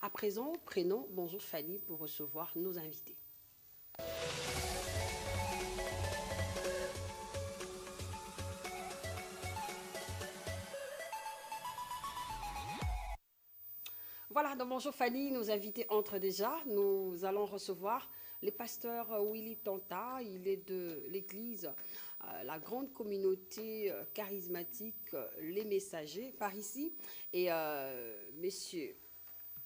À présent, prenons Bonjour Fanny pour recevoir nos invités. Voilà, dans Bonjour Fanny, nos invités entrent déjà. Nous allons recevoir le pasteur Willy Tanta. Il est de l'église, la grande communauté charismatique, les messagers par ici. Et monsieur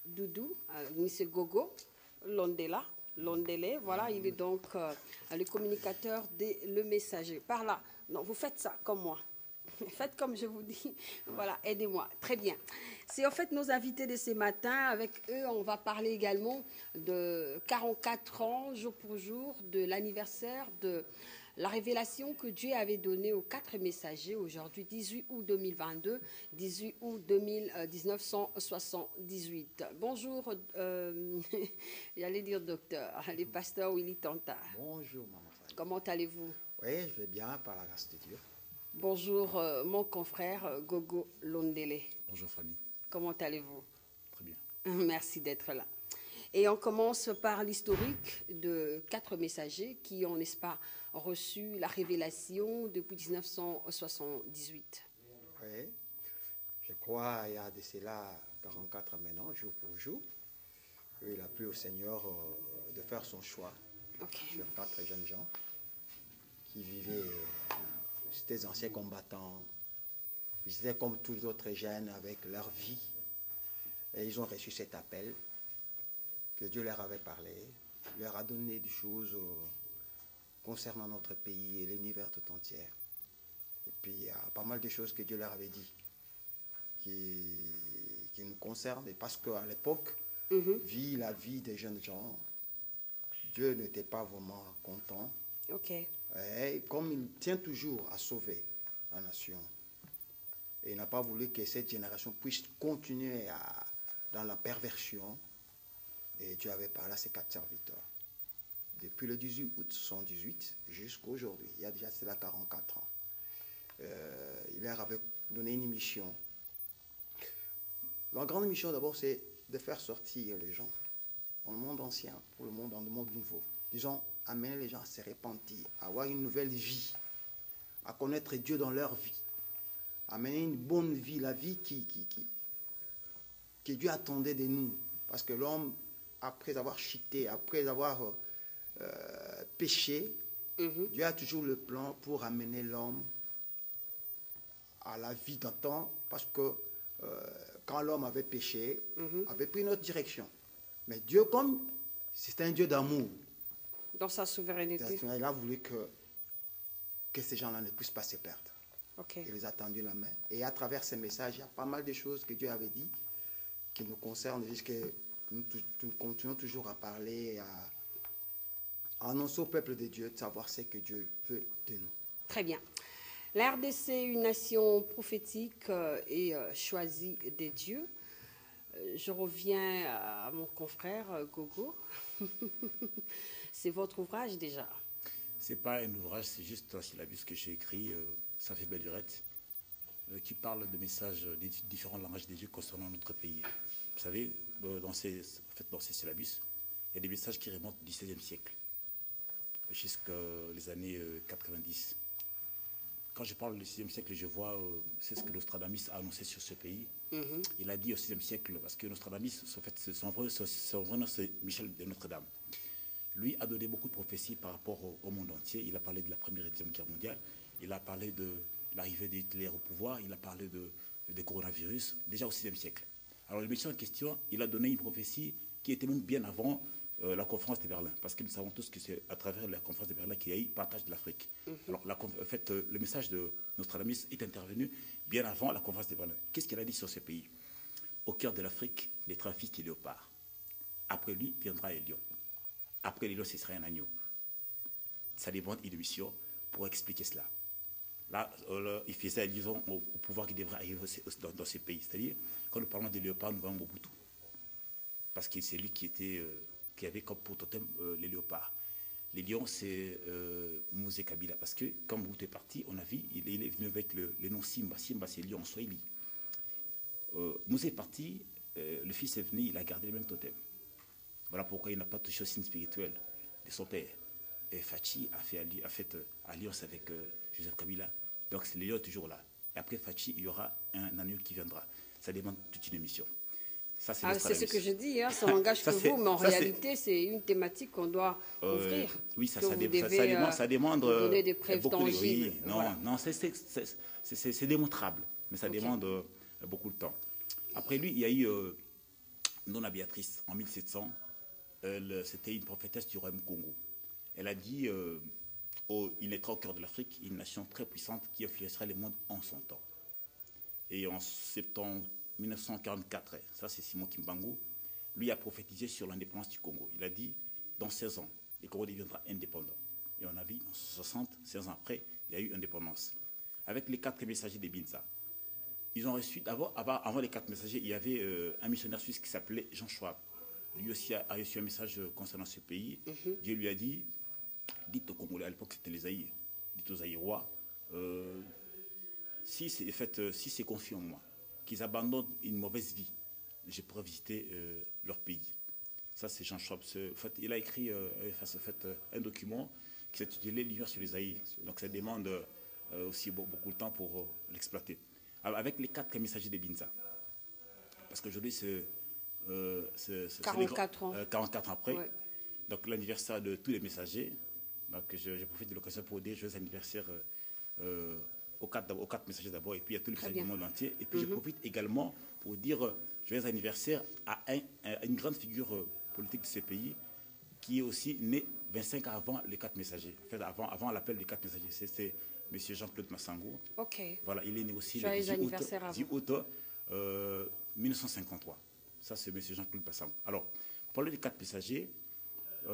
Doudou, monsieur Gogo Londela, Londele, voilà, il est donc le communicateur des Le Messager. Par là, non, vous faites ça comme moi. Faites comme je vous dis. Voilà, aidez-moi. Très bien. C'est en fait nos invités de ce matin. Avec eux, on va parler également de 44 ans, jour pour jour, de l'anniversaire de la révélation que Dieu avait donnée aux 4 messagers aujourd'hui, 18 août 2022, 18 août 1978. Bonjour, j'allais dire docteur, le pasteur Willy Tanta. Bonjour, maman Fanny. Comment allez-vous? Oui, je vais bien par la grâce de Dieu. Bonjour, mon confrère Gogo Londele. Bonjour Fanny. Comment allez-vous? Très bien. Merci d'être là. Et on commence par l'historique de 4 messagers qui ont, n'est-ce pas, reçu la révélation depuis 1978. Oui, je crois il y a de cela 44 maintenant, jour pour jour. Il a plu au Seigneur de faire son choix sur 4 jeunes gens qui vivaient, c'était des anciens combattants. Ils étaient comme tous les autres jeunes avec leur vie. Et ils ont reçu cet appel que Dieu leur avait parlé, leur a donné des choses concernant notre pays et l'univers tout entier. Et puis il y a pas mal de choses que Dieu leur avait dit qui nous concernent. Et parce qu'à l'époque, vu la vie des jeunes gens, Dieu n'était pas vraiment content. Et comme il tient toujours à sauver la nation, et il n'a pas voulu que cette génération puisse continuer dans la perversion, et Dieu avait parlé à ses 4 serviteurs. Depuis le 18 août 1978 jusqu'à aujourd'hui, il y a déjà cela 44 ans. Il leur avait donné une mission. La grande mission d'abord, c'est de faire sortir les gens dans le monde ancien pour le monde, dans le monde nouveau. Disons, amener les gens à se repentir, à avoir une nouvelle vie, à connaître Dieu dans leur vie, amener une bonne vie, la vie que Dieu attendait de nous. Parce que l'homme, après avoir chuté, après avoir péché, Dieu a toujours le plan pour amener l'homme à la vie d'antan, parce que quand l'homme avait péché, avait pris une autre direction. Mais Dieu, comme c'est un Dieu d'amour, dans sa souveraineté, il a voulu que ces gens-là ne puissent pas se perdre. Il les a tendu la main. Et à travers ces messages, il y a pas mal de choses que Dieu avait dit qui nous concernent, puisque nous continuons toujours à parler, à annoncer au peuple de Dieu de savoir ce que Dieu veut de nous. Très bien. La RDC, une nation prophétique et choisie de Dieu. Je reviens à mon frère Gogo. C'est votre ouvrage déjà? C'est pas un ouvrage, c'est juste un syllabus que j'ai écrit, ça fait belle lurette, qui parle de messages des différents langages de Dieu concernant notre pays. Vous savez, dans ces syllabus, il y a des messages qui remontent du XVIe siècle jusqu'aux années 90. Quand je parle du XVIe siècle, je vois, c'est ce que Nostradamus a annoncé sur ce pays. Il a dit au XVIe siècle, parce que Nostradamus, en fait, son vrai nom, c'est Michel de Notre-Dame. Lui a donné beaucoup de prophéties par rapport au monde entier. Il a parlé de la Première et Deuxième Guerre mondiale. Il a parlé de l'arrivée d'Hitler au pouvoir. Il a parlé de coronavirus, déjà au VIe siècle. Alors le monsieur en question, il a donné une prophétie qui était même bien avant la conférence de Berlin. Parce que nous savons tous que c'est à travers la conférence de Berlin qu'il y a eu partage de l'Afrique. Alors en fait, le message de Nostradamus est intervenu bien avant la conférence de Berlin. Qu'est-ce qu'il a dit sur ce pays? Au cœur de l'Afrique, naîtra un fils de léopard. Après lui viendra un lion. Après les lions, ce sera un agneau. Ça demande une mission pour expliquer cela. Là, il faisait allusion au pouvoir qui devrait arriver dans ce pays. C'est-à-dire, quand nous parlons de léopard, nous voyons Mobutu. Parce que c'est lui qui avait comme prototype les léopards. Les lions, c'est Mosé Kabila. Parce que quand Mobutu est parti, on a vu, il est venu avec le nom Simba. Simba, c'est lion en Swahili. Mosé est parti, le fils est venu, il a gardé le même totem. Voilà pourquoi il n'a pas touché au signe spirituel de son père. Et Fachi a fait alliance avec Joseph Kabila. Donc le lion est toujours là. Et après Fachi, il y aura un agneau qui viendra. Ça demande toute une émission. C'est ce que je dis, hein, ça n'engage que vous, mais en réalité, c'est une thématique qu'on doit ouvrir. Oui, ça demande donner des preuves tangibles. Oui, non, c'est démontrable, mais ça demande beaucoup de temps. Après lui, il y a eu Nona Béatrice en 1700. C'était une prophétesse du royaume Congo. Elle a dit il naîtra au cœur de l'Afrique une nation très puissante qui influencera le monde en son temps. Et en septembre 1944, ça c'est Simon Kimbangu, lui a prophétisé sur l'indépendance du Congo. Il a dit, dans 16 ans, le Congo deviendra indépendant. Et on a vu, en 60, 16 ans après, il y a eu indépendance. Avec les 4 messagers des Binza, ils ont reçu, avant les 4 messagers, il y avait un missionnaire suisse qui s'appelait Jean Schwab. Lui aussi a reçu un message concernant ce pays. Dieu lui a dit, dites aux Congolais, à l'époque c'était les Zaïre, dites aux Zaïrois, si c'est confié en moi, qu'ils abandonnent une mauvaise vie, je pourrais visiter leur pays. Ça, c'est Jean Schwab. Il a écrit un document qui s'intitulait L'Union sur les Zaïre. Donc, ça demande aussi beaucoup de temps pour l'exploiter. Avec les 4 messagers des Binza. Parce qu'aujourd'hui, c'est 44 ans. 44 ans après. Ouais. Donc, l'anniversaire de tous les messagers. Donc, je profite de l'occasion pour dire joyeux anniversaire aux 4 messagers d'abord, et puis à tous les messagers du monde entier. Et puis je profite également pour dire joyeux anniversaire à une grande figure politique de ce pays qui est aussi né 25 ans avant les 4 messagers. En fait, avant l'appel des 4 messagers. C'était M. Jean-Claude Massango. Ok. Voilà, il est né aussi joyeux le 10 août 1953. Ça, c'est M. Jean-Claude Massango. Alors, pour parler des 4 messagers,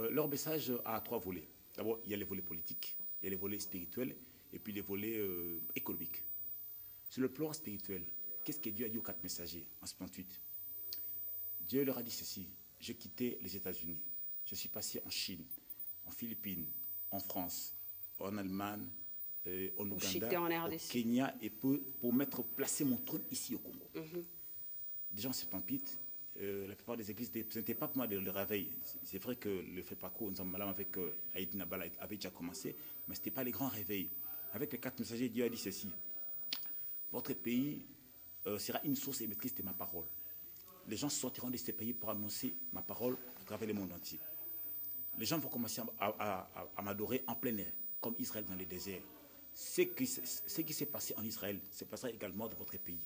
leur message a 3 volets. D'abord, il y a les volets politiques, il y a les volets spirituels, et puis les volets économiques. Sur le plan spirituel, qu'est-ce que Dieu a dit aux 4 messagers en 78? Dieu leur a dit ceci: j'ai quitté les États-Unis, je suis passé en Chine, en Philippines, en France, en Allemagne, en Ouganda, au Kenya, et pour placer mon trône ici au Congo. Déjà en 78, la plupart des églises, ce n'était pas pour moi le réveil. C'est vrai que le fait Paco, nous sommes malades avec Haïti Nabala avait déjà commencé, mais ce n'était pas les grands réveils. Avec les 4 messagers, Dieu a dit ceci: votre pays sera une source émettrice de ma parole. Les gens sortiront de ces pays pour annoncer ma parole à travers le monde entier. Les gens vont commencer à m'adorer en plein air, comme Israël dans le désert. Ce qui s'est passé en Israël se passera également dans votre pays.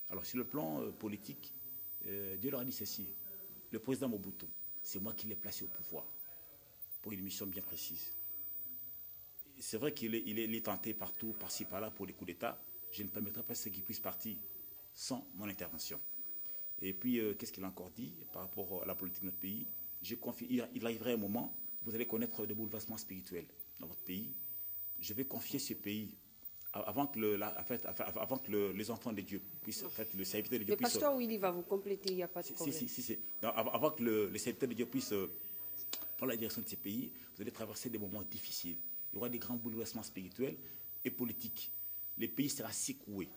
Alors sur le plan politique, Dieu leur a dit ceci: le président Mobutu, c'est moi qui l'ai placé au pouvoir pour une mission bien précise. C'est vrai qu'il est tenté partout, par-ci, par-là, pour les coups d'État. Je ne permettrai pas ce qu'il puisse partir sans mon intervention. Et puis, qu'est-ce qu'il a encore dit par rapport à la politique de notre pays? Il arriverait un moment, vous allez connaître des bouleversements spirituels dans votre pays. Je vais confier ce pays avant que les enfants de Dieu puissent, le serviteur de Dieu puisse... Le pasteur Willy va vous compléter, il n'y a pas de problème. Avant que les serviteurs de Dieu puissent prendre la direction de ces pays, vous allez traverser des moments difficiles. Il y aura des grands bouleversements spirituels et politiques. Le pays sera secoué.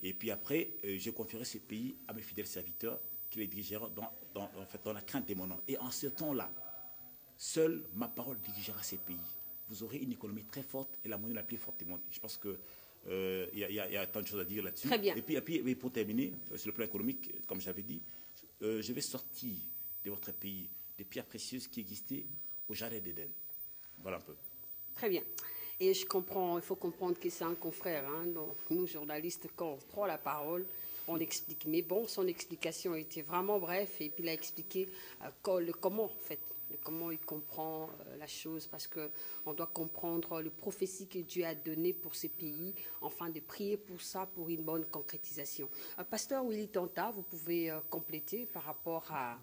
Et puis après, je confierai ce pays à mes fidèles serviteurs qui les dirigeront dans la crainte de mon nom. Et en ce temps-là, seule ma parole dirigera ces pays. Vous aurez une économie très forte et la monnaie la plus forte du monde. Je pense qu'il y a tant de choses à dire là-dessus. Très bien. Et puis pour terminer, sur le plan économique, comme j'avais dit, je vais sortir de votre pays des pierres précieuses qui existaient au jardin d'Éden. Voilà un peu. Très bien. Et je comprends, il faut comprendre que c'est un confrère. Hein, donc nous, journalistes, quand on prend la parole, on explique. Mais bon, son explication était vraiment bref. Et puis il a expliqué comment, en fait. Comment il comprend la chose, parce qu'on doit comprendre le prophétie que Dieu a donné pour ces pays, enfin de prier pour ça, pour une bonne concrétisation. Pasteur Willy Tonta, vous pouvez compléter par rapport à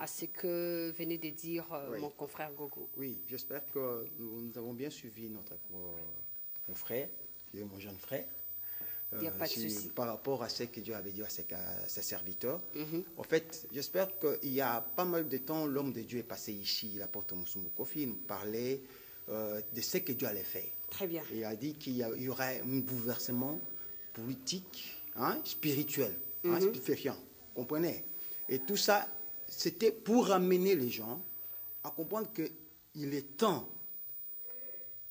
ce que venait de dire mon confrère Gogo. Oui, j'espère que nous avons bien suivi notre confrère, mon jeune frère. Il n'y a pas de souci. Par rapport à ce que Dieu avait dit à ses serviteurs. En fait, j'espère qu'il y a pas mal de temps, l'homme de Dieu est passé ici, il apporte Moussoumbou Kofi, il nous parlait de ce que Dieu allait faire. Très bien. Et il a dit qu'il y aurait un bouleversement politique, spirituel, stupéfiant, Comprenez? Et tout ça, c'était pour amener les gens à comprendre qu'il est temps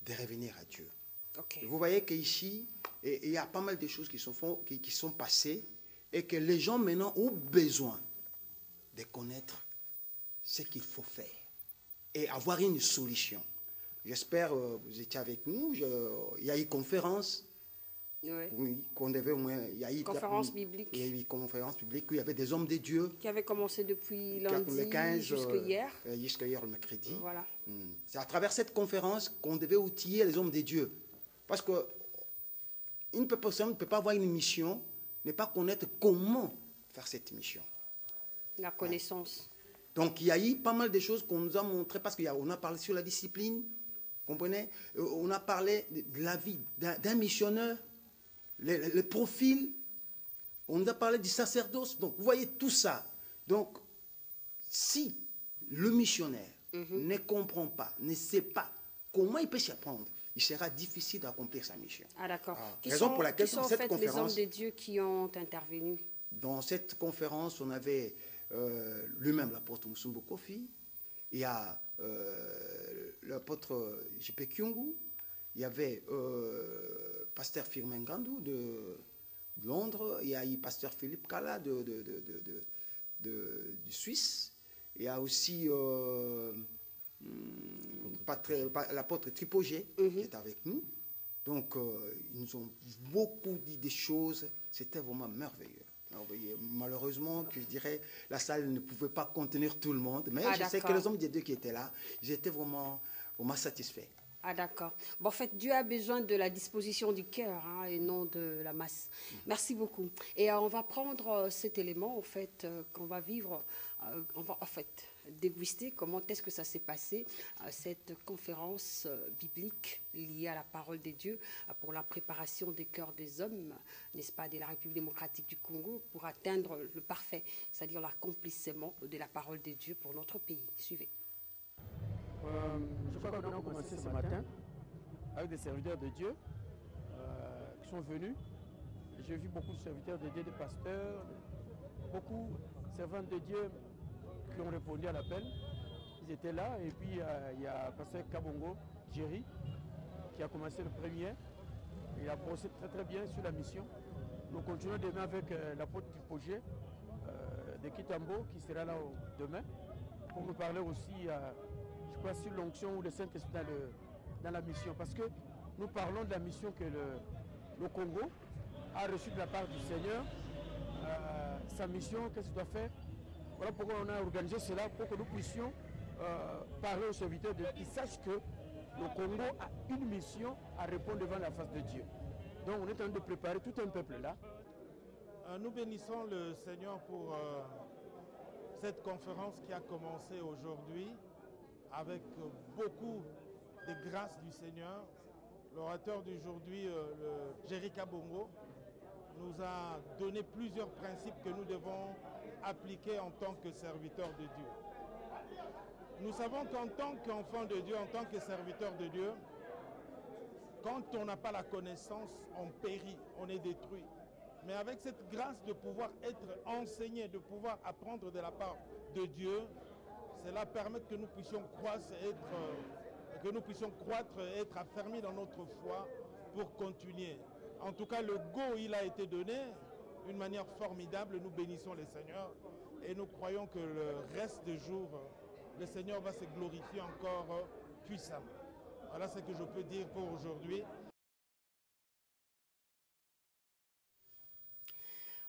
de revenir à Dieu. Okay. Vous voyez qu'ici, il y a pas mal de choses qui sont passées et que les gens maintenant ont besoin de connaître ce qu'il faut faire et avoir une solution. J'espère que vous étiez avec nous. Il y a eu une conférence. Oui, qu'on devait au moins. Il y a eu conférence biblique. Il y a eu une conférence biblique où il y avait des hommes de Dieu. Qui avait commencé depuis lundi le 15 jusqu'à hier. Jusqu'à hier, le mercredi. Voilà. C'est à travers cette conférence qu'on devait outiller les hommes de Dieu. Parce qu'une personne ne peut pas avoir une mission, ne pas connaître comment faire cette mission. La connaissance. Donc il y a eu pas mal de choses qu'on nous a montrées parce qu'on a parlé sur la discipline, comprenez? On a parlé de la vie d'un missionnaire, le profil, on nous a parlé du sacerdoce. Donc vous voyez tout ça. Donc si le missionnaire ne comprend pas, ne sait pas comment il peut s'y prendre, il sera difficile d'accomplir sa mission. Ah d'accord. Raison pour laquelle qui sont en fait les hommes de Dieu qui ont intervenu? Dans cette conférence, on avait lui-même l'apôtre Musumbu Kofi, il y a l'apôtre J.P. Kyungu, il y avait pasteur Firmin Gandou de Londres, il y a eu pasteur Philippe Kala du Suisse, il y a aussi l'apôtre Tripogé qui est avec nous. Donc, ils nous ont beaucoup dit des choses, c'était vraiment merveilleux. Malheureusement, je dirais, la salle ne pouvait pas contenir tout le monde, mais je sais que les hommes des deux qui étaient là, ils étaient vraiment satisfaits. Ah d'accord. Bon, en fait, Dieu a besoin de la disposition du cœur et non de la masse. Merci beaucoup. Et on va prendre cet élément, en fait, qu'on va vivre, on va en fait déguster comment est-ce que ça s'est passé, cette conférence biblique liée à la parole de Dieu pour la préparation des cœurs des hommes, n'est-ce pas, de la République démocratique du Congo pour atteindre le parfait, c'est-à-dire l'accomplissement de la parole de Dieu pour notre pays. Suivez. Je crois que nous avons commencé ce matin avec des serviteurs de Dieu qui sont venus. J'ai vu beaucoup de serviteurs de Dieu, des pasteurs, beaucoup de servants de Dieu qui ont répondu à l'appel. Ils étaient là et puis il y a pasteur Kabongo, Jerry, qui a commencé le premier. Il a procédé très très bien sur la mission. Nous continuons demain avec l'apôtre Tripogé de Kitambo qui sera là demain pour nous parler aussi je crois sur l'onction ou le Saint-Esprit dans la mission. Parce que nous parlons de la mission que le Congo a reçue de la part du Seigneur. Sa mission, qu'est-ce qu'il doit faire? Voilà pourquoi on a organisé cela, pour que nous puissions parler aux serviteurs qui sachent que le Congo a une mission à répondre devant la face de Dieu. Donc on est en train de préparer tout un peuple là. Nous bénissons le Seigneur pour cette conférence qui a commencé aujourd'hui avec beaucoup de grâce du Seigneur. L'orateur d'aujourd'hui, Jerry Kabongo, nous a donné plusieurs principes que nous devons appliquer en tant que serviteurs de Dieu. Nous savons qu'en tant qu'enfants de Dieu, en tant que serviteurs de Dieu, quand on n'a pas la connaissance, on périt, on est détruit. Mais avec cette grâce de pouvoir être enseigné, de pouvoir apprendre de la part de Dieu, cela permet que nous puissions croître et être affermis dans notre foi pour continuer. En tout cas, le go, il a été donné d'une manière formidable. Nous bénissons le Seigneur et nous croyons que le reste des jours, le Seigneur va se glorifier encore puissamment. Voilà ce que je peux dire pour aujourd'hui.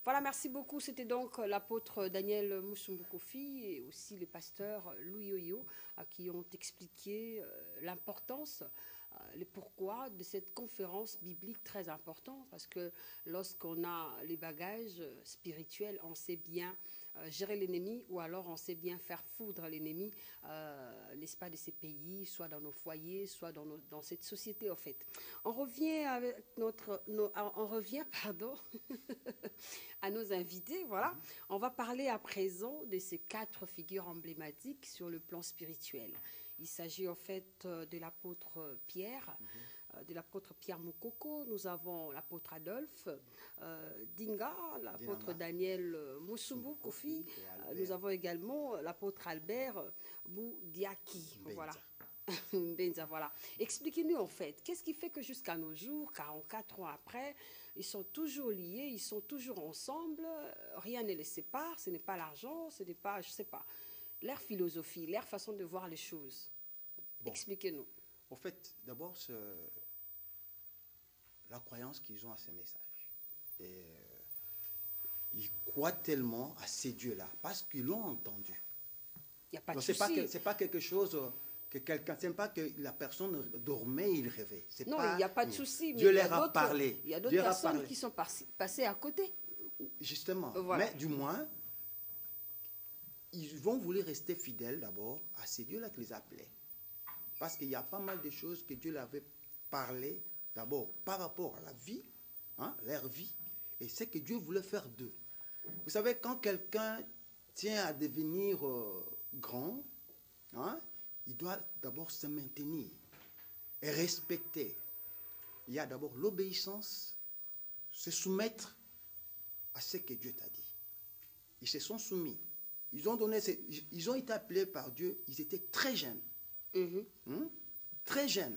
Voilà, merci beaucoup. C'était donc l'apôtre Daniel Musumbu Kofi et aussi le pasteur Louis Oyo qui ont expliqué l'importance, le pourquoi de cette conférence biblique très importante, parce que lorsqu'on a les bagages spirituels, on sait bien gérer l'ennemi ou alors on sait bien faire foudre l'ennemi, n'est-ce pas, de ces pays, soit dans nos foyers, soit dans cette société en fait. On revient avec à nos invités, voilà. On va parler à présent de ces 4 figures emblématiques sur le plan spirituel. Il s'agit en fait de l'apôtre Pierre, de l'apôtre Pierre Moukoko, nous avons l'apôtre Adolphe Dinga, l'apôtre Daniel Moussoumbou Kofi, nous avons également l'apôtre Albert Boudiaki. Voilà. Benza, voilà. Expliquez-nous en fait, qu'est-ce qui fait que jusqu'à nos jours, 44 ans après, ils sont toujours liés, ils sont toujours ensemble, rien ne les sépare, ce n'est pas l'argent, ce n'est pas, je ne sais pas, leur philosophie, leur façon de voir les choses. Bon. Expliquez-nous. En fait, d'abord, la croyance qu'ils ont à ces messages. Et ils croient tellement à ces dieux-là, parce qu'ils l'ont entendu. Il n'y a pas de souci. Ce n'est pas quelque chose que quelqu'un, c'est pas que la personne dormait, il rêvait. Non, il n'y a pas de souci. Dieu leur a parlé. Il y a d'autres personnes qui sont passées à côté. Justement. Voilà. Mais du moins, ils vont vouloir rester fidèles d'abord à ces dieux-là qui les appelaient. Parce qu'il y a pas mal de choses que Dieu leur avait parlé d'abord par rapport à la vie, hein, leur vie, et ce que Dieu voulait faire d'eux. Vous savez, quand quelqu'un tient à devenir grand, hein, il doit d'abord se maintenir et respecter. Il y a d'abord l'obéissance, se soumettre à ce que Dieu t'a dit. Ils se sont soumis. Ils ont été appelés par Dieu, ils étaient très jeunes. Très jeunes.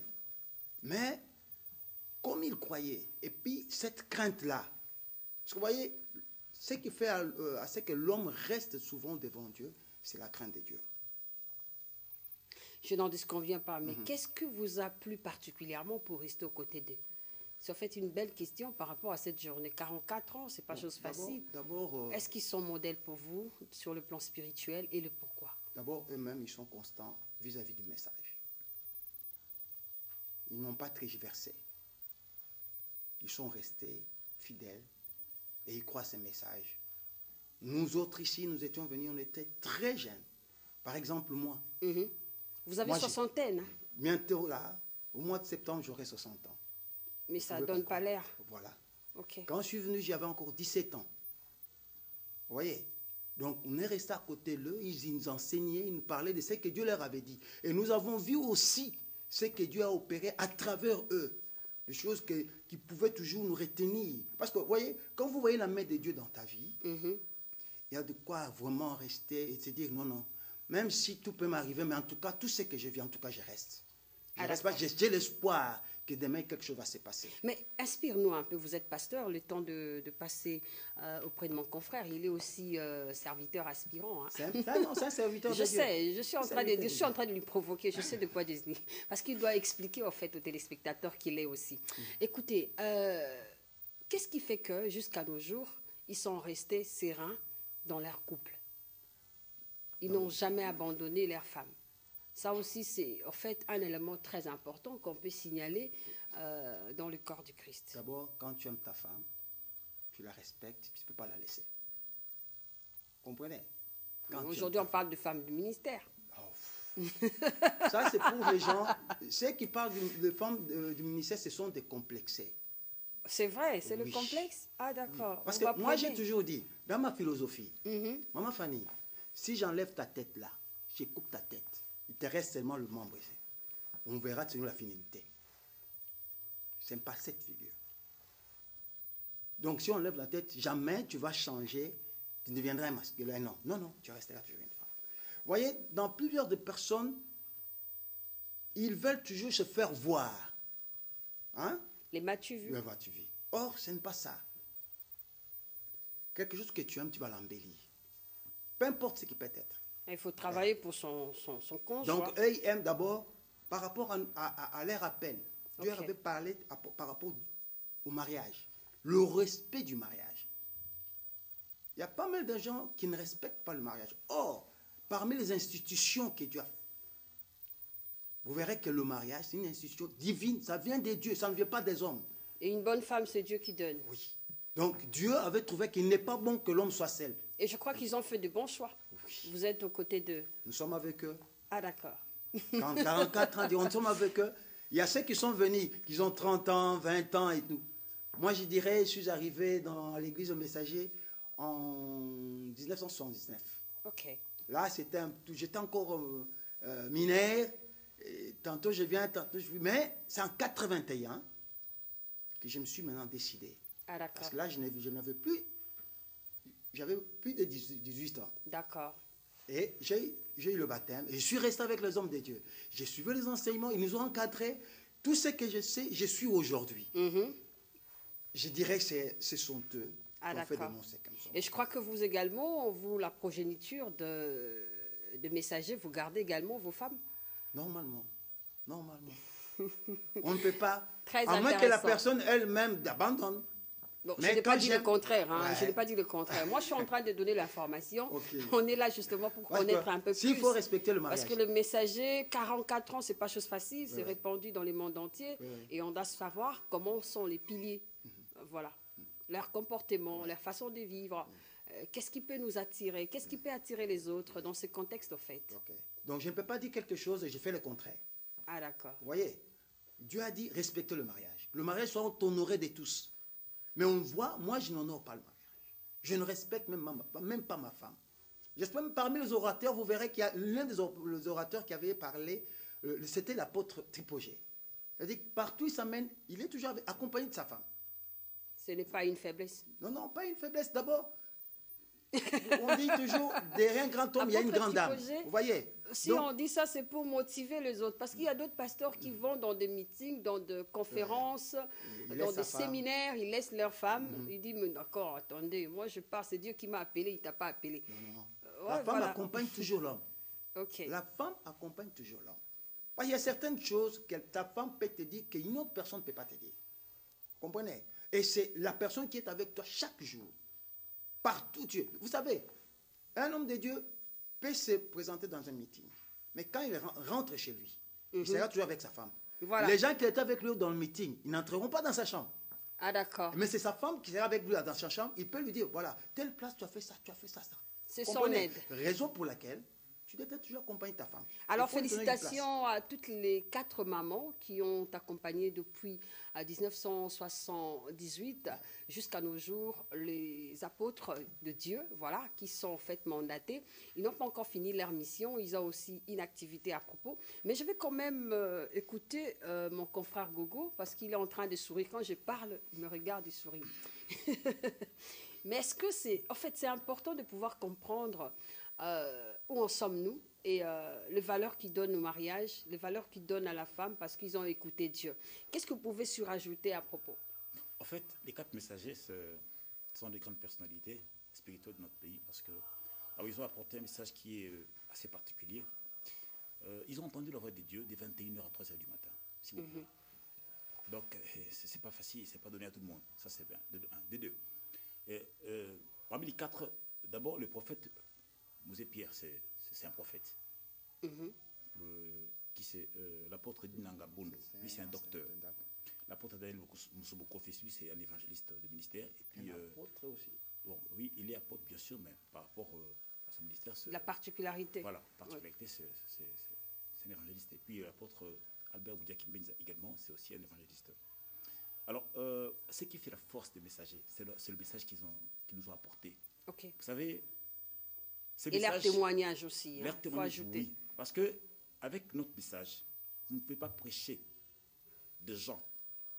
Mais comme ils croyaient, et puis cette crainte-là, parce que vous voyez, ce qui fait à ce que l'homme reste souvent devant Dieu, c'est la crainte de Dieu. Je n'en disconviens pas, mais qu'est-ce que vous a plu particulièrement pour rester aux côtés d'eux? C'est en fait une belle question par rapport à cette journée. 44 ans, ce n'est pas chose facile. Est-ce qu'ils sont modèles pour vous sur le plan spirituel et le pourquoi? D'abord, eux-mêmes, ils sont constants vis-à-vis du message. Ils n'ont pas tergiversé. Ils sont restés fidèles et ils croient à ces messages. Nous autres ici, nous étions venus, on était très jeunes. Par exemple, moi. Vous avez soixantaine, hein? Bientôt là, au mois de septembre, j'aurai 60 ans. Mais ça ne donne pas l'air. Voilà. Okay. Quand je suis venu, j'avais encore 17 ans. Vous voyez? Donc, on est resté à côté d'eux, ils nous enseignaient, ils nous parlaient de ce que Dieu leur avait dit. Et nous avons vu aussi ce que Dieu a opéré à travers eux. Des choses qui pouvaient toujours nous retenir. Parce que, vous voyez, quand vous voyez la main de Dieu dans ta vie, il y a de quoi vraiment rester et se dire, non, non, même si tout peut m'arriver, mais en tout cas, tout ce que je vis, en tout cas, je reste. Je reste pas, j'ai l'espoir que demain, quelque chose va se passer. Mais inspire-nous un peu, vous êtes pasteur, le temps de passer auprès de mon confrère, il est aussi serviteur aspirant. Hein. C'est un serviteur de Dieu. Je sais, je suis en train de lui provoquer, je sais de quoi désigner. Parce qu'il doit expliquer en fait aux téléspectateurs qu'il est aussi. Écoutez, qu'est-ce qui fait que jusqu'à nos jours, ils sont restés sereins dans leur couple? Ils n'ont jamais abandonné leur femme. Ça aussi, c'est en fait un élément très important qu'on peut signaler dans le corps du Christ. D'abord, quand tu aimes ta femme, tu la respectes, tu ne peux pas la laisser. Comprenez? Aujourd'hui, on parle de femmes du ministère. Oh. Ça, c'est pour les gens. Ceux qui parlent de femmes du ministère, ce sont des complexés. C'est vrai, c'est le complexe? Ah, d'accord. Oui. Parce que moi, j'ai toujours dit, dans ma philosophie, Maman Fanny, si j'enlève ta tête là, je coupe ta tête. Il te reste seulement le membre ici. On verra selon la finalité. Ce n'est pas cette figure. Donc, si on lève la tête, jamais tu vas changer, tu deviendras un masculin. Non, non, non, tu resteras toujours une femme. Vous voyez, dans plusieurs de personnes, ils veulent toujours se faire voir. Hein? Les m'as-tu vu? Les m'as-tu vu. Or, ce n'est pas ça. Quelque chose que tu aimes, tu vas l'embellir. Peu importe ce qui peut être. Il faut travailler pour son conjoint. Donc, eux, ils aiment d'abord par rapport à leur appel. Dieu avait parlé par rapport au mariage. Le respect du mariage. Il y a pas mal de gens qui ne respectent pas le mariage. Or, parmi les institutions que Dieu a, vous verrez que le mariage, c'est une institution divine. Ça vient de Dieu, ça ne vient pas des hommes. Et une bonne femme, c'est Dieu qui donne. Oui. Donc, Dieu avait trouvé qu'il n'est pas bon que l'homme soit seul. Et je crois qu'ils ont fait de bons choix. Oui. Vous êtes aux côtés d'eux. Nous sommes avec eux. Ah, d'accord. Quand 44 ans, nous sommes avec eux. Il y a ceux qui sont venus, qui ont 30 ans, 20 ans et tout. Moi, je dirais, je suis arrivé dans l'église au Messager en 1979. Ok. Là, j'étais encore mineur Et tantôt je viens, tantôt je viens. Mais c'est en 81 que je me suis maintenant décidé. Ah, d'accord. Parce que là, j'avais plus de 18 ans. D'accord. Et j'ai eu le baptême. Et je suis resté avec les hommes de Dieu. J'ai suivi les enseignements, ils nous ont encadrés. Tout ce que je sais, je suis aujourd'hui. Je dirais que ce sont eux qui ont fait de moi comme ça. Et je crois que vous également, vous, la progéniture de messagers, vous gardez également vos femmes? Normalement. On ne peut pas, Très à moins que la intéressant. personne elle-même abandonne. Bon, Mais je n'ai pas quand dit le contraire. Hein, Ouais. Je n'ai pas dit le contraire. Moi, je suis en train de donner l'information. Ok. On est là justement pour connaître un peu plus. S'il faut respecter le mariage. Parce que le messager, 44 ans, c'est pas chose facile. C'est Ouais. répandu dans le monde entier. Ouais. Et on doit savoir comment sont les piliers. Voilà. Leur comportement, leur façon de vivre. Qu'est-ce qui peut nous attirer? Qu'est-ce qui peut attirer les autres dans ce contexte, au fait? Ok. Donc je ne peux pas dire quelque chose et je fais le contraire. Ah, d'accord. Vous voyez, Dieu a dit respectez le mariage. Le mariage soit honoré de tous. Mais on voit, moi je n'honore pas le mariage. Je ne respecte même pas ma femme. J'espère même parmi les orateurs, vous verrez qu'il y a l'un des orateurs qui avait parlé, c'était l'apôtre Tripogée. C'est-à-dire que partout il s'amène, il est toujours accompagné de sa femme. Ce n'est pas une faiblesse. Non, pas une faiblesse. D'abord, on dit toujours, derrière un grand homme, il y a une Apôtre grande dame. Tripogée, Vous voyez? Si Donc, on dit ça, c'est pour motiver les autres. Parce qu'il y a d'autres pasteurs qui vont dans des meetings, dans des conférences, Ils dans laissent des sa femme. séminaires, ils laissent leur femme. Ils disent, mais d'accord, attendez, moi je pars, c'est Dieu qui m'a appelé, il ne t'a pas appelé. non. Ouais, La femme voilà. accompagne toujours l'homme. Ok. La femme accompagne toujours l'homme. Parce qu'il y a certaines choses que ta femme peut te dire qu'une autre personne ne peut pas te dire. Comprenez? Et c'est la personne qui est avec toi chaque jour. Partout tu es. Vous savez, un homme de Dieu peut se présenter dans un meeting. Mais quand il rentre chez lui, il sera toujours avec sa femme. Voilà. Les gens qui étaient avec lui dans le meeting, ils n'entreront pas dans sa chambre. Ah, d'accord. Mais c'est sa femme qui sera avec lui dans sa chambre. Il peut lui dire, voilà, telle place, tu as fait ça, ça. C'est son Comprenez? aide. Raison pour laquelle tu dois toujours accompagner ta femme. Alors, Il faut lui donner une place. félicitations à toutes les 4 mamans qui ont accompagné depuis 1978 jusqu'à nos jours les apôtres de Dieu, voilà, qui sont en fait mandatés. Ils n'ont pas encore fini leur mission, ils ont aussi une activité à propos. Mais je vais quand même écouter mon confrère Gogo parce qu'il est en train de sourire. Quand je parle, il me regarde et sourit. Mais est-ce que c'est... En fait, c'est important de pouvoir comprendre où en sommes-nous et les valeurs qu'ils donnent au mariage, les valeurs qu'ils donnent à la femme parce qu'ils ont écouté Dieu. Qu'est-ce que vous pouvez surajouter à propos? En fait, les 4 messagers sont des grandes personnalités spirituelles de notre pays parce que ils ont apporté un message qui est assez particulier. Ils ont entendu la voix de Dieu de 21h à 3h du matin, s'il vous plaît. Donc, c'est pas facile, c'est pas donné à tout le monde. Ça, c'est bien. De un. De deux. Parmi les 4, d'abord, le prophète Mosé Pierre, c'est un prophète. Qui c'est l'apôtre Dinanga Bondo, lui c'est un docteur. L'apôtre Daniel Moussoboko, lui c'est un évangéliste de ministère. Et puis, Apôtre aussi. bon, oui, il est apôtre bien sûr, mais par rapport à son ministère, La particularité. voilà, particularité, c'est un évangéliste. Et puis l'apôtre Albert Boudiakim Benza également, c'est aussi un évangéliste. Alors, ce qui fait la force des messagers, c'est le message qu'ils nous ont apporté. Ok. Vous savez, Et leur témoignage aussi, il faut ajouter. oui, parce que avec notre message, vous ne pouvez pas prêcher de gens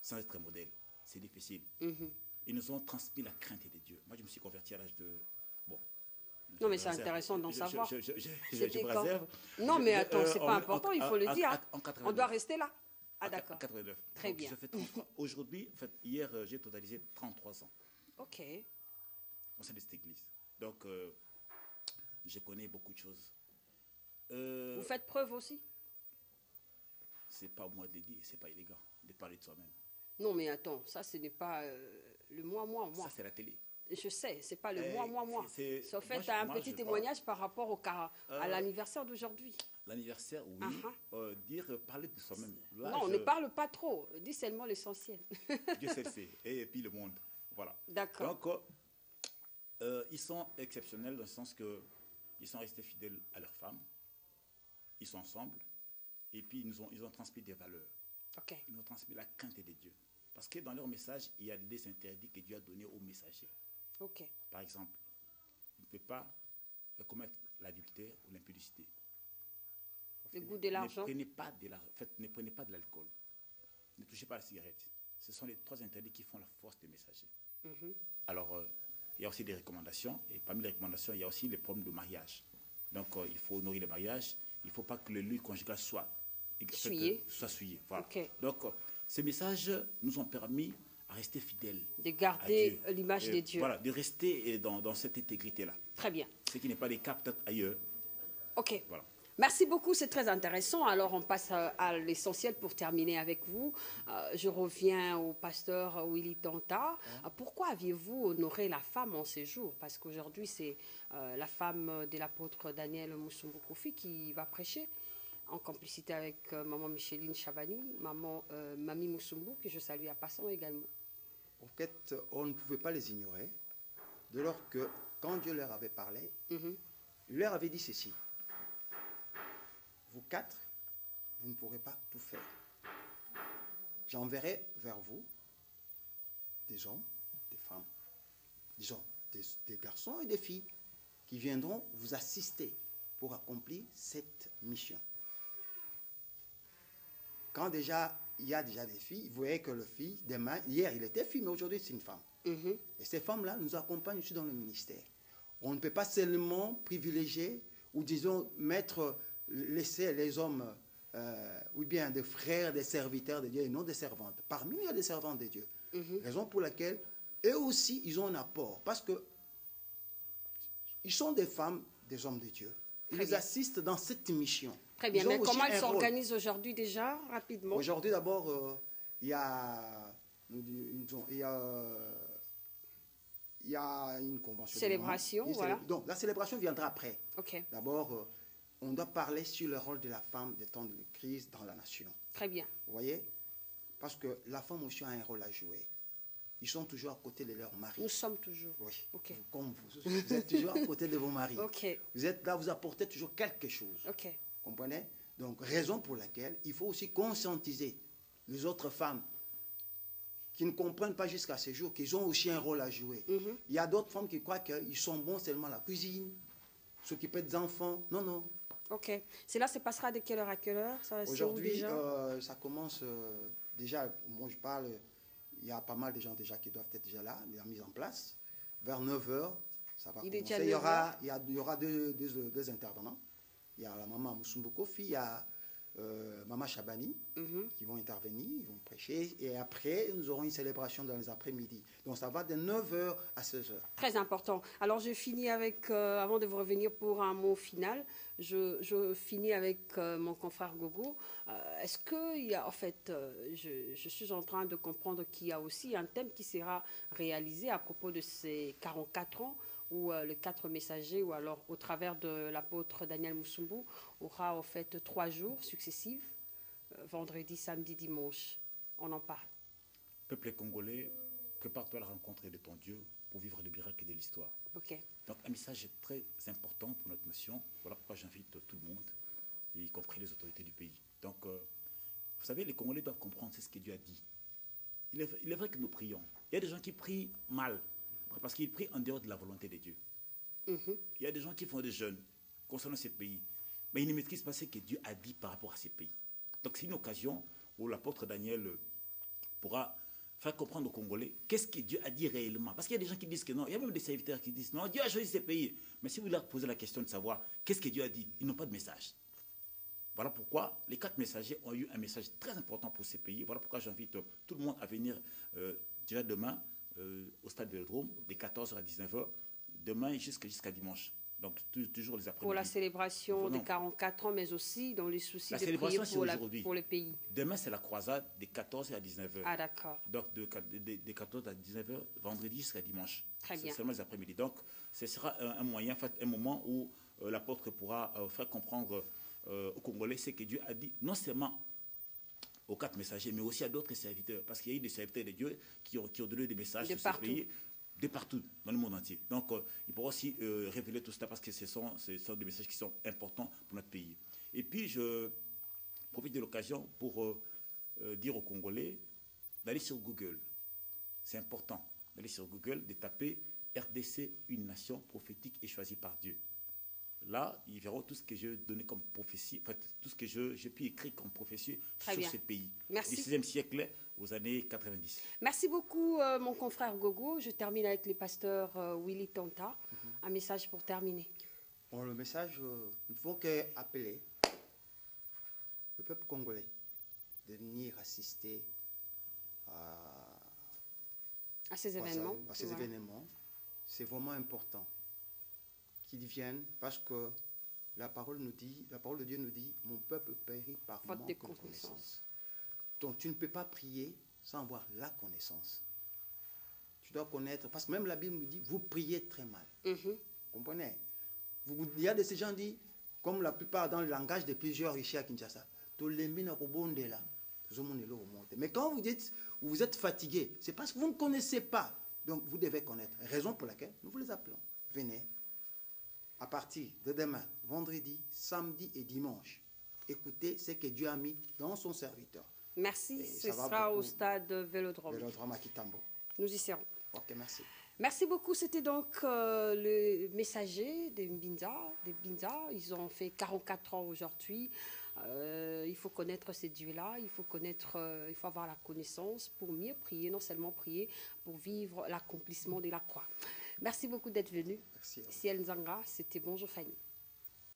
sans être un modèle. C'est difficile. Ils nous ont transmis la crainte de Dieu. Moi, je me suis converti à l'âge de... Bon. Non, mais c'est intéressant d'en savoir. Je réserve. Non, mais attends, c'est pas important, il faut le dire. On doit rester là. Ah, d'accord. 89. Très Donc, bien. Je fais 33. Aujourd'hui, en fait, hier, j'ai totalisé 33 ans Ok. au sein de cette église. Donc, je connais beaucoup de choses. Vous faites preuve aussi? C'est pas au moi de le dire, c'est pas élégant de parler de soi-même. Non, mais attends, ça, ce n'est pas le moi. Ça, c'est la télé. Je sais, c'est pas le moi. c'est- Ça fait moi, un je petit parle. témoignage par rapport à l'anniversaire d'aujourd'hui. L'anniversaire, oui. Parler de soi-même. Là, Non, on ne parle pas trop. Dis seulement l'essentiel. Dieu sait le fait. Et puis le monde. Voilà. D'accord. Donc, ils sont exceptionnels dans le sens que ils sont restés fidèles à leur femme. Ils sont ensemble. Et puis, ils ont transmis des valeurs. Ok. Ils nous ont transmis la crainte de Dieu. Parce que dans leur message, il y a des interdits que Dieu a donnés aux messagers. Ok. Par exemple, vous ne pouvez pas commettre l'adultère ou l'impudicité. Le goût de l'argent. Ne prenez pas de l'alcool. Ne touchez pas à la cigarette. Ce sont les 3 interdits qui font la force des messagers. Alors, il y a aussi des recommandations. Et parmi les recommandations, il y a aussi les problèmes de mariage. Donc, il faut honorer le mariage. Il ne faut pas que le lieu conjugal soit souillé. Voilà. Okay. Donc, ces messages nous ont permis à rester fidèles. De garder l'image de Dieu. Voilà, de rester dans cette intégrité-là. Très bien. Ce qui n'est pas le cas peut-être ailleurs. OK. Voilà. Merci beaucoup, c'est très intéressant. Alors, on passe à l'essentiel pour terminer avec vous. Je reviens au pasteur Willy Tanta. Pourquoi aviez-vous honoré la femme en ces jours? Parce qu'aujourd'hui, c'est la femme de l'apôtre Daniel Musumbu Kofi qui va prêcher en complicité avec maman Micheline Chabani, maman Mami Musumbu, que je salue à passant également. En fait, on ne pouvait pas les ignorer, de lors que, quand Dieu leur avait parlé, il leur avait dit ceci. Vous 4, vous ne pourrez pas tout faire. J'enverrai vers vous des hommes, des femmes, disons, des garçons et des filles qui viendront vous assister pour accomplir cette mission. Quand déjà, il y a déjà des filles, vous voyez que le fille, demain, hier il était fille, mais aujourd'hui c'est une femme. Et ces femmes-là nous accompagnent aussi dans le ministère. On ne peut pas seulement privilégier ou disons laisser les hommes ou bien des frères, des serviteurs de Dieu et non des servantes. Parmi nous, il y a des servantes de Dieu. Raison pour laquelle eux aussi, ils ont un apport. Parce que ils sont des femmes, des hommes de Il les assiste dans cette mission. Très bien, mais comment elle s'organise aujourd'hui déjà, rapidement? Aujourd'hui, d'abord, il y a une convention. Célébration, voilà. Donc, la célébration viendra après. Okay. D'abord, on doit parler sur le rôle de la femme des temps de crise dans la nation. Très bien. Vous voyez? Parce que la femme aussi a un rôle à jouer. Ils sont toujours à côté de leur mari. Nous sommes toujours. Oui. Okay. Comme vous êtes toujours à côté de vos maris. Okay. Vous êtes là, vous apportez toujours quelque chose. Okay. Comprenez? Donc, raison pour laquelle il faut aussi conscientiser les autres femmes qui ne comprennent pas jusqu'à ce jour qu'ils ont aussi un rôle à jouer. Il y a d'autres femmes qui croient qu'ils sont bons seulement à la cuisine, s'occuper des enfants. Non, non. Ok. Cela se passera de quelle heure à quelle heure? Aujourd'hui, ça commence déjà, moi je parle, il y a pas mal de gens déjà qui doivent être déjà là, la mise en place. Vers 9h, ça va commencer. Il y aura deux intervenants. Il y a la maman Musumbu Kofi, il y a maman Chabani qui vont intervenir, ils vont prêcher. Et après, nous aurons une célébration dans les après-midi. Donc ça va de 9h à 16h. Très important. Alors je finis avec, avant de vous revenir pour un mot final, je finis avec mon confrère Gogo. Est-ce qu'il y a, en fait, je suis en train de comprendre qu'il y a aussi un thème qui sera réalisé à propos de ces 44 ans où les 4 messagers, ou alors au travers de l'apôtre Daniel Musumbu, aura en fait 3 jours successifs, vendredi, samedi, dimanche. On en parle. Peuple congolais, prépare-toi à la rencontre de ton Dieu pour vivre le miracle de l'histoire. Okay. Donc un message très important pour notre nation. Voilà pourquoi j'invite tout le monde, y compris les autorités du pays. Donc, vous savez, les Congolais doivent comprendre ce que Dieu a dit. Il est vrai que nous prions. Il y a des gens qui prient mal, parce qu'ils prient en dehors de la volonté de Dieu. Il y a des gens qui font des jeûnes concernant ces pays, mais ils ne maîtrisent pas ce que Dieu a dit par rapport à ces pays. Donc c'est une occasion où l'apôtre Daniel pourra faire comprendre aux Congolais qu'est-ce que Dieu a dit réellement. Parce qu'il y a des gens qui disent que non, il y a même des serviteurs qui disent non, Dieu a choisi ces pays. Mais si vous leur posez la question de savoir qu'est-ce que Dieu a dit, ils n'ont pas de message. Voilà pourquoi les 4 messagers ont eu un message très important pour ces pays. Voilà pourquoi j'invite tout le monde à venir déjà demain au stade Vélodrome, de 14h à 19h, demain jusqu'à dimanche. Donc, toujours les après-midi. Pour la célébration des 44 ans, mais aussi dans les soucis de prier pour le pays. Demain, c'est la croisade de 14h à 19h. Ah, d'accord. Donc, de 14h à 19h, vendredi jusqu'à dimanche. Très bien. C'est seulement les après-midi. Donc, ce sera un moyen, en fait, un moment où l'apôtre pourra faire comprendre aux Congolais ce que Dieu a dit, non seulement aux 4 messagers, mais aussi à d'autres serviteurs. Parce qu'il y a eu des serviteurs de Dieu qui ont donné des messages sur ce pays, de partout, dans le monde entier. Donc, il pourra aussi révéler tout cela parce que ce sont des messages qui sont importants pour notre pays. Et puis, je profite de l'occasion pour dire aux Congolais d'aller sur Google. C'est important d'aller sur Google, de taper RDC, une nation prophétique et choisie par Dieu. là, ils verront tout ce que j'ai donné comme prophétie, enfin, tout ce que j'ai pu écrire comme prophétie Très sur bien. ce pays. Merci. Du 6e siècle aux années 90. Merci beaucoup, mon confrère Gogo. Je termine avec le pasteur Willy Tonta. Un message pour terminer. Bon, le message, il faut appeler le peuple congolais de venir assister À ces événements. À ces événements. C'est vraiment important qu'ils viennent parce que la parole de Dieu nous dit, mon peuple périt par Faute manque de de connaissance. connaissance. Donc tu ne peux pas prier sans avoir la connaissance. Tu dois connaître, parce que même la Bible nous dit, vous priez très mal. Vous comprenez? Il y a de ces gens qui disent, comme la plupart dans le langage de plusieurs ici à Kinshasa, mais quand vous dites, vous êtes fatigué, c'est parce que vous ne connaissez pas. Donc vous devez connaître. Raison pour laquelle nous vous les appelons. Venez à partir de demain, vendredi, samedi et dimanche. Écoutez ce que Dieu a mis dans son serviteur. Merci. Ce sera au stade Vélodrome. Vélodrome à Kitambo. Nous y serons. Ok, merci. Merci beaucoup. C'était donc le messager des Mbinza. Ils ont fait 44 ans aujourd'hui. Il faut connaître ces dieux-là. Il faut avoir la connaissance pour mieux prier, non seulement prier, pour vivre l'accomplissement de la croix. Merci beaucoup d'être venu. Merci. Ciel Nzanga, c'était Bonjour Fanny.